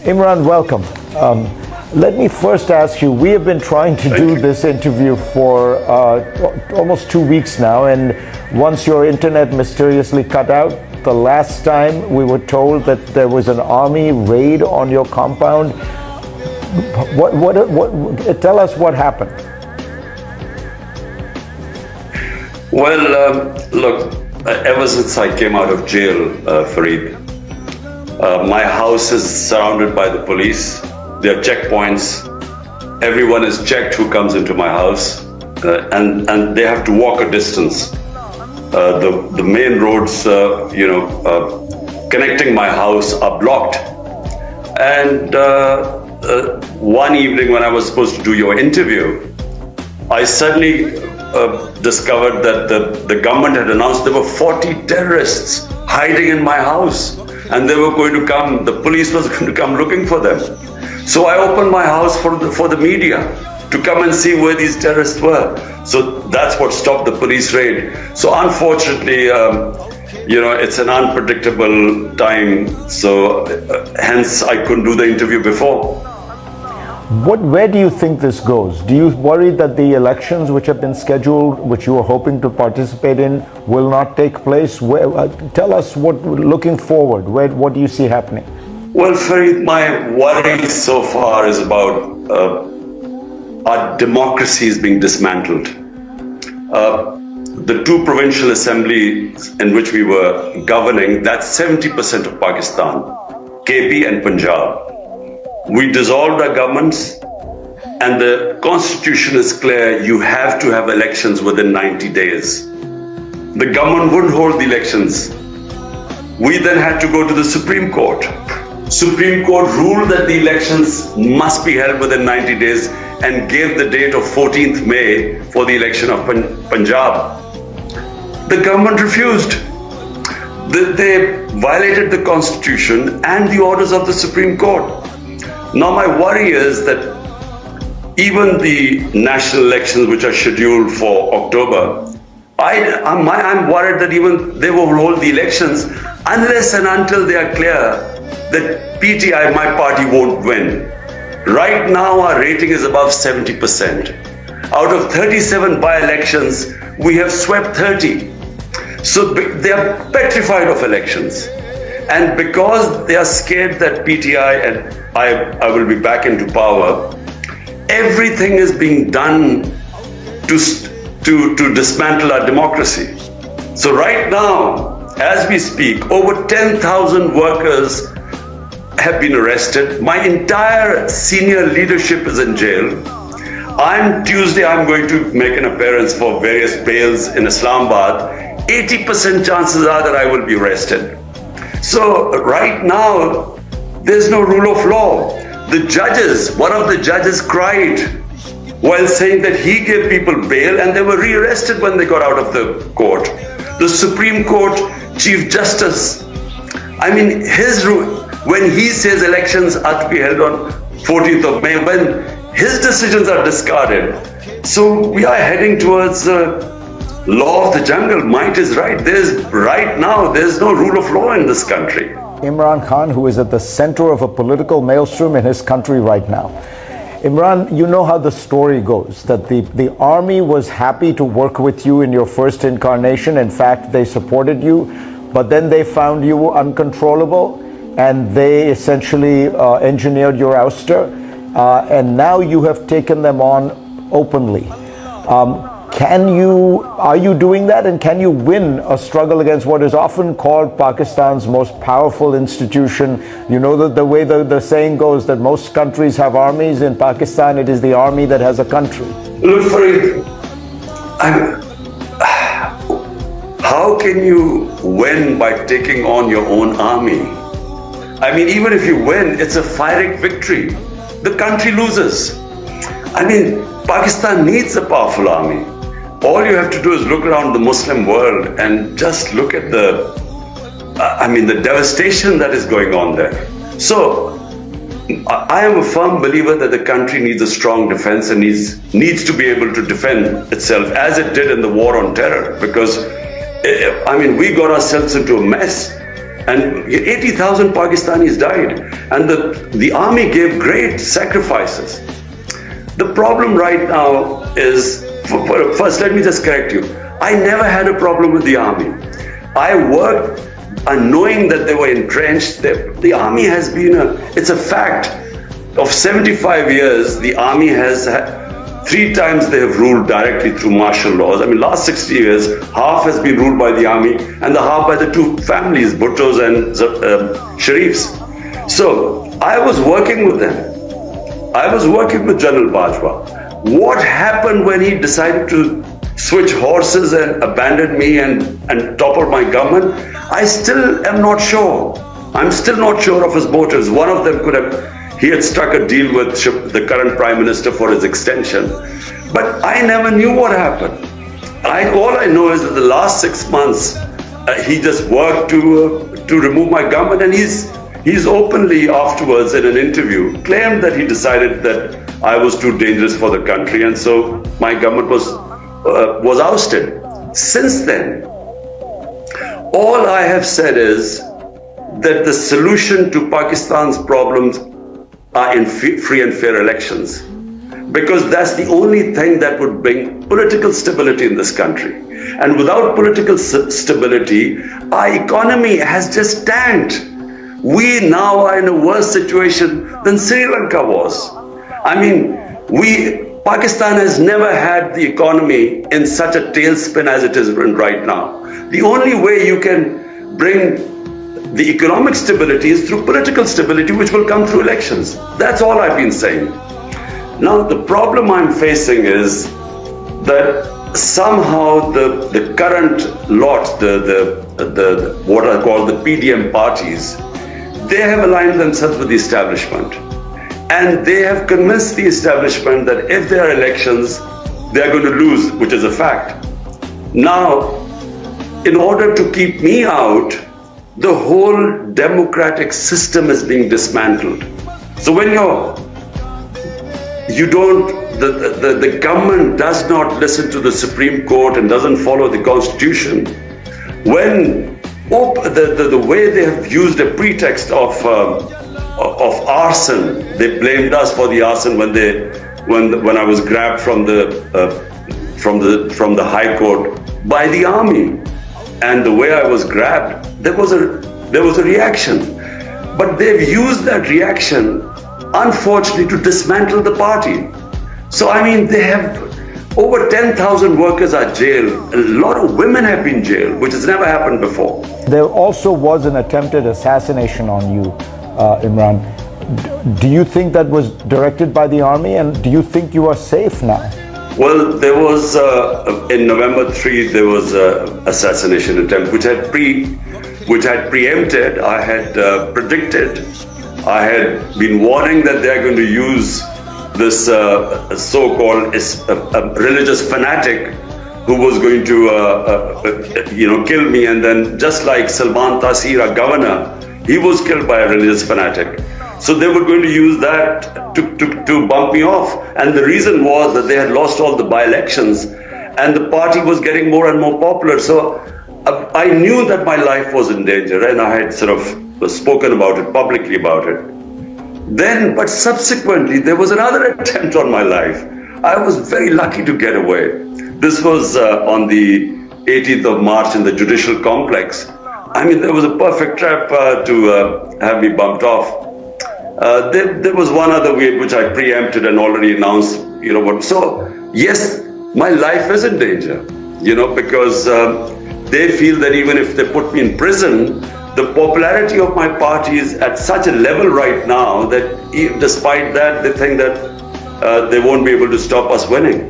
Imran, welcome. Let me first ask you, we have been trying to do this interview for almost 2 weeks now, and once your internet mysteriously cut out, the last time we were told that there was an army raid on your compound. Tell us what happened. Well, look, ever since I came out of jail, Fareed, my house is surrounded by the police. There are checkpoints. Everyone is checked who comes into my house, and they have to walk a distance. The main roads, connecting my house are blocked. And one evening when I was supposed to do your interview, I suddenly discovered that the government had announced there were 40 terrorists hiding in my house, and they were going to come, the police was going to come looking for them. So I opened my house for the media to come and see where these terrorists were. So that's what stopped the police raid. So unfortunately, it's an unpredictable time. So hence I couldn't do the interview before. Where do you think this goes? Do you worry that the elections which have been scheduled, which you are hoping to participate in, will not take place? Tell us looking forward, what do you see happening? Well, Fareed, my worry so far is about our democracy is being dismantled. The two provincial assemblies in which we were governing, that's 70% of Pakistan, KP and Punjab. We dissolved our governments, and the constitution is clear, you have to have elections within 90 days. The government wouldn't hold the elections. We then had to go to the Supreme Court. Supreme Court ruled that the elections must be held within 90 days and gave the date of 14th May for the election of Punjab. The government refused. They violated the constitution and the orders of the Supreme Court. Now my worry is that even the national elections which are scheduled for October, I'm worried that even they will hold the elections unless and until they are clear that PTI, my party, won't win. Right now our rating is above 70%. Out of 37 by-elections, we have swept 30. So they are petrified of elections. And because they are scared that PTI and I will be back into power, everything is being done to dismantle our democracy. So right now, as we speak, over 10,000 workers have been arrested. My entire senior leadership is in jail. Tuesday, I'm going to make an appearance for various bails in Islamabad. 80% chances are that I will be arrested. So right now, there's no rule of law. One of the judges cried while saying that he gave people bail and they were rearrested when they got out of the court. The Supreme Court Chief Justice, when he says elections are to be held on 14th of May, when his decisions are discarded. So we are heading towards law of the jungle. Might is right. Right now, there's no rule of law in this country. Imran Khan, who is at the center of a political maelstrom in his country right now. Imran, you know how the story goes, that the army was happy to work with you in your first incarnation. In fact, they supported you, but then they found you uncontrollable and they essentially engineered your ouster. And now you have taken them on openly. Are you doing that, and can you win a struggle against what is often called Pakistan's most powerful institution? You know that the way the saying goes that most countries have armies. In Pakistan, it is the army that has a country. Look, Fareed, how can you win by taking on your own army? Even if you win, it's a Pyrrhic victory. The country loses. Pakistan needs a powerful army. All you have to do is look around the Muslim world and just look at the devastation that is going on there. So I am a firm believer that the country needs a strong defense and needs to be able to defend itself as it did in the war on terror, because we got ourselves into a mess. And 80,000 Pakistanis died. And the army gave great sacrifices. The problem right now is, first let me just correct you. I never had a problem with the army. I worked knowing that they were entrenched. The army has been it's a fact. Of 75 years, the army has had, 3 times they have ruled directly through martial laws. I mean, last 60 years, half has been ruled by the army and the half by the 2 families, Bhuttos and Sharifs. So I was working with them. I was working with General Bajwa. What happened when he decided to switch horses and abandon me and topple my government? I still am not sure. I'm still not sure of his motives. One of them could have, he had struck a deal with the current Prime Minister for his extension. But I never knew what happened. All I know is that the last 6 months, he just worked to remove my government, and he's openly afterwards in an interview claimed that he decided that I was too dangerous for the country, and so my government was ousted. Since then, all I have said is that the solution to Pakistan's problems are in free and fair elections, because that's the only thing that would bring political stability in this country. And without political stability, our economy has just tanked. We now are in a worse situation than Sri Lanka was. I mean, Pakistan has never had the economy in such a tailspin as it is in right now. The only way you can bring the economic stability is through political stability, which will come through elections. That's all I've been saying. Now, the problem I'm facing is that somehow the current lot, the what I call the PDM parties, they have aligned themselves with the establishment. And they have convinced the establishment that if there are elections, they are going to lose, which is a fact. Now, in order to keep me out, the whole democratic system is being dismantled. So when the government does not listen to the Supreme Court and doesn't follow the Constitution, when the way they have used a pretext of arson, they blamed us for the arson when I was grabbed from the High Court by the army, and the way I was grabbed, there was a reaction, but they've used that reaction, unfortunately, to dismantle the party. So I mean, they have over 10,000 workers are jailed. A lot of women have been jailed, which has never happened before. There also was an attempted assassination on you, Imran. Do you think that was directed by the army, and do you think you are safe now? Well, there was, in November 3, there was an assassination attempt, which had preempted, I had predicted, I had been warning that they are going to use this so-called religious fanatic who was going to, kill me. And then just like Salman Taseer, a governor, he was killed by a religious fanatic. So they were going to use that to bump me off. And the reason was that they had lost all the by-elections and the party was getting more and more popular. So I knew that my life was in danger, and I had sort of spoken about it, publicly about it. Then, but subsequently, there was another attempt on my life. I was very lucky to get away. This was on the 18th of March in the judicial complex. I mean, there was a perfect trap to have me bumped off. There was one other way which I preempted and already announced, So, yes, my life is in danger, because they feel that even if they put me in prison, the popularity of my party is at such a level right now that despite that, they think that they won't be able to stop us winning.